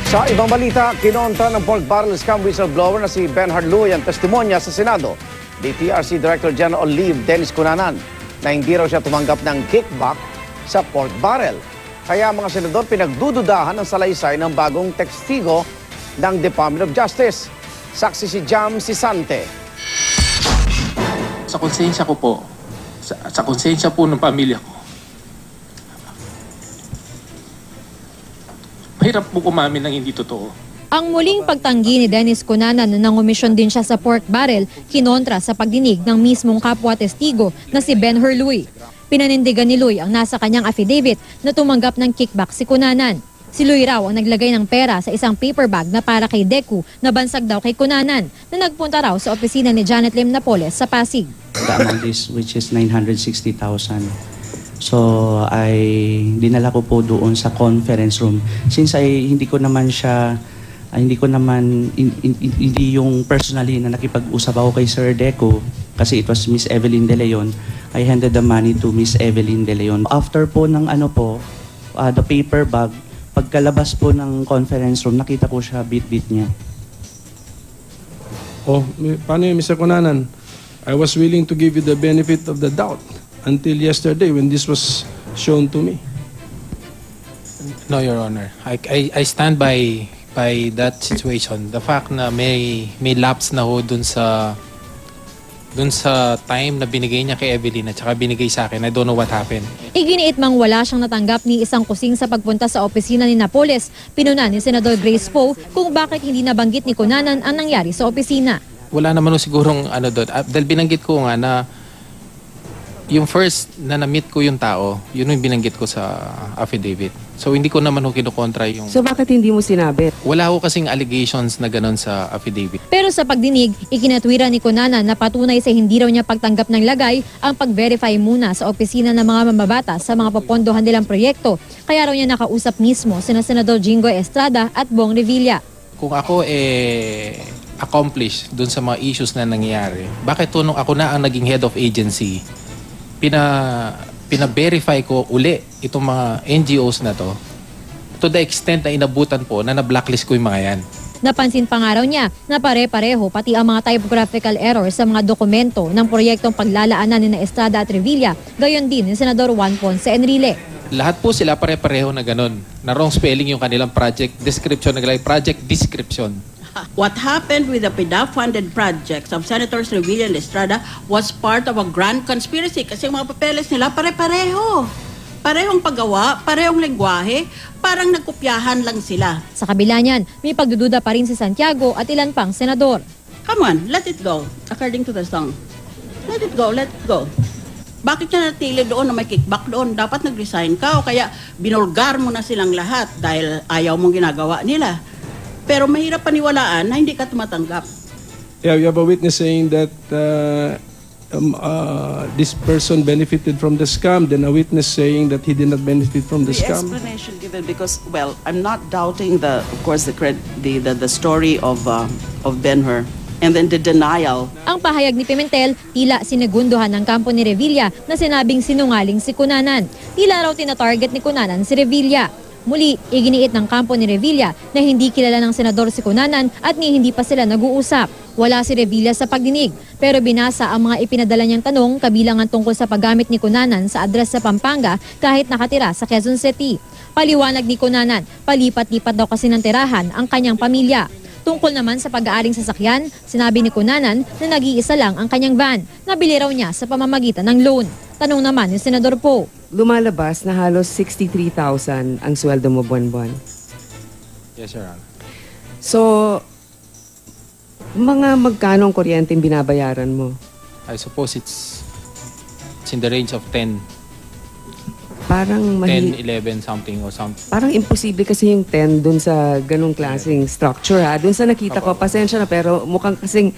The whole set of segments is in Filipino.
Sa ibang balita, kinontra ng pork barrel scam whistleblower na si Benhard Luy ang testimonya sa Senado. DTRC Director General Olive Dennis Cunanan na hindi raw siya tumanggap ng kickback sa pork barrel. Kaya mga senador pinagdududahan ang salaysay ng bagong testigo ng Department of Justice. Saksi si Jam Sisante. Sa konsensya ko po, sa konsensya po ng pamilya ko, mahirap po kumamin ng hindi totoo. Ang muling pagtanggi ni Dennis Cunanan na nangomisyon din siya sa pork barrel, kinontra sa pagdinig ng mismong kapwa-testigo na si Benhard Luy. Pinanindigan ni Luy ang nasa kanyang affidavit na tumanggap ng kickback si Cunanan. Si Luy raw ang naglagay ng pera sa isang paper bag na para kay Deku na bansag daw kay Cunanan na nagpunta raw sa opisina ni Janet Lim Napoles sa Pasig. The amount is which is 960,000. So dinala ko po doon sa conference room. Since hindi yung personally na nakipag-usap ako kay Sir Deco kasi it was Miss Evelyn De Leon, I handed the money to Miss Evelyn De Leon. After po ng the paper bag, pagkalabas po ng conference room, nakita ko siya bit-bit niya. Oh, paano yun, Mr. Cunanan? I was willing to give you the benefit of the doubt until yesterday when this was shown to me. No, Your Honor. I stand by that situation. The fact na may lapse na ho dun sa time na binigay niya kay Evelyn at saka binigay sa akin. I don't know what happened. Iginiit mang wala siyang natanggap ni isang kusing sa pagpunta sa opisina ni Napoles, pinunan ni Senador Grace Poe kung bakit hindi nabanggit ni Cunanan ang nangyari sa opisina. Wala naman sigurong doon. Dahil binanggit ko nga na yung first na na-meet ko yung tao, yun yung binanggit ko sa affidavit. So hindi ko naman kinukontra yung... So bakit hindi mo sinabi? Wala ko kasing allegations na ganun sa affidavit. Pero sa pagdinig, ikinatwira ni Cunanan na patunay sa hindi raw niya pagtanggap ng lagay ang pag-verify muna sa opisina ng mga mamabata sa mga papondohan nilang proyekto. Kaya raw niya nakausap mismo sina Senador Jingoy Estrada at Bong Revilla. Kung ako accomplish dun sa mga issues na nangyayari, bakit tunong ako na ang naging head of agency? Pina-verify ko uli itong mga NGOs na to the extent na inabutan po na na-blacklist ko yung mga yan. Napansin pa nga raw niya na pare-pareho pati ang mga typographical errors sa mga dokumento ng proyektong paglalaanan ni Estrada at Revilla, gayon din ni Senador Juan Ponce Enrile. Lahat po sila pare-pareho na ganun. Na wrong spelling yung kanilang project description, naglagay project description. What happened with the PDA-funded projects of Senators Revilla and Estrada was part of a grand conspiracy kasi yung mga papeles nila pare-pareho. Parehong paggawa, parehong lengguwahe, parang nagkopyahan lang sila. Sa kabila niyan, may pagdududa pa rin si Santiago at ilan pang senador. Come on, let it go, according to the song. Let it go, let it go. Bakit na natili doon na may kickback doon? Dapat nag-resign ka o kaya binulgar mo na silang lahat dahil ayaw mong ginagawa nila. Pero mahirap paniwalaan na hindi ka tumatanggap. Yeah, we have a witness saying that this person benefited from the scam, then a witness saying that he did not benefit from the scam. The explanation given because, well, I'm not doubting the story of Ben-Hur and then the denial. Ang pahayag ni Pimentel, tila sinagunduhan ng kampo ni Revilla na sinabing sinungaling si Cunanan. Tila raw tina-target ni Cunanan si Revilla. Muli, iginiit ng kampo ni Revilla na hindi kilala ng senador si Cunanan at hindi pa sila nag-uusap. Wala si Revilla sa pagdinig, pero binasa ang mga ipinadala niyang tanong kabilang ang tungkol sa paggamit ni Cunanan sa address sa Pampanga kahit nakatira sa Quezon City. Paliwanag ni Cunanan, palipat-lipat daw kasi ng tirahan ang kanyang pamilya. Tungkol naman sa pag-aaring sasakyan, sinabi ni Cunanan na nag-iisa lang ang kanyang van. Nabili raw niya sa pamamagitan ng loan. Tanong naman ni Senador Poe. Lumalabas na halos 63,000 ang sweldo mo buwan-buwan. Yes, Your Honor. So, mga magkano ang kuryenteng binabayaran mo? I suppose it's in the range of 10, Parang 11 something or something. Parang imposible kasi yung 10 dun sa ganung klaseng structure ha. Dun sa nakita ko, pasensya na pero mukhang kasing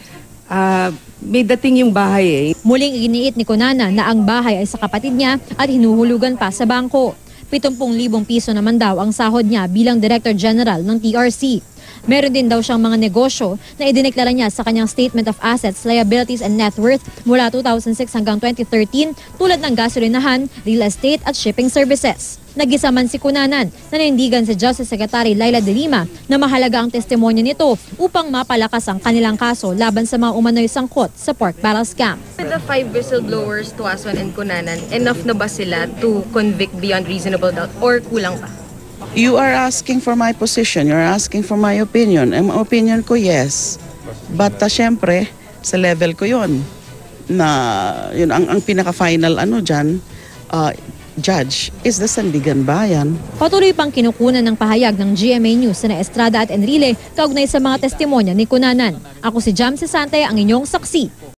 may dating yung bahay eh. Muling iginiit ni Cunanan na ang bahay ay sa kapatid niya at hinuhulugan pa sa bangko. 70,000 piso naman daw ang sahod niya bilang Director General ng TRC. Meron din daw siyang mga negosyo na idineklara niya sa kanyang Statement of Assets, Liabilities and Net Worth mula 2006 hanggang 2013 tulad ng gasolinahan, real estate at shipping services. Nag-isa man si Cunanan na nanindigan si Justice Secretary Laila de Lima na mahalaga ang testimonya nito upang mapalakas ang kanilang kaso laban sa mga umano'y sangkot sa pork barrel scam. With the 5 whistleblowers, Tuason and Cunanan, enough na ba sila to convict beyond reasonable doubt or kulang pa? You are asking for my position, you're asking for my opinion. Ang opinion ko, yes. But syempre, sa level ko yon na yun ang pinaka-final dyan, judge is the Sandigan Bayan. Patuloy pang kinukunan ng pahayag ng GMA News na Estrada at Enrile kaugnay sa mga testimonya ni Cunanan. Ako si Jam Sesante, ang inyong saksi.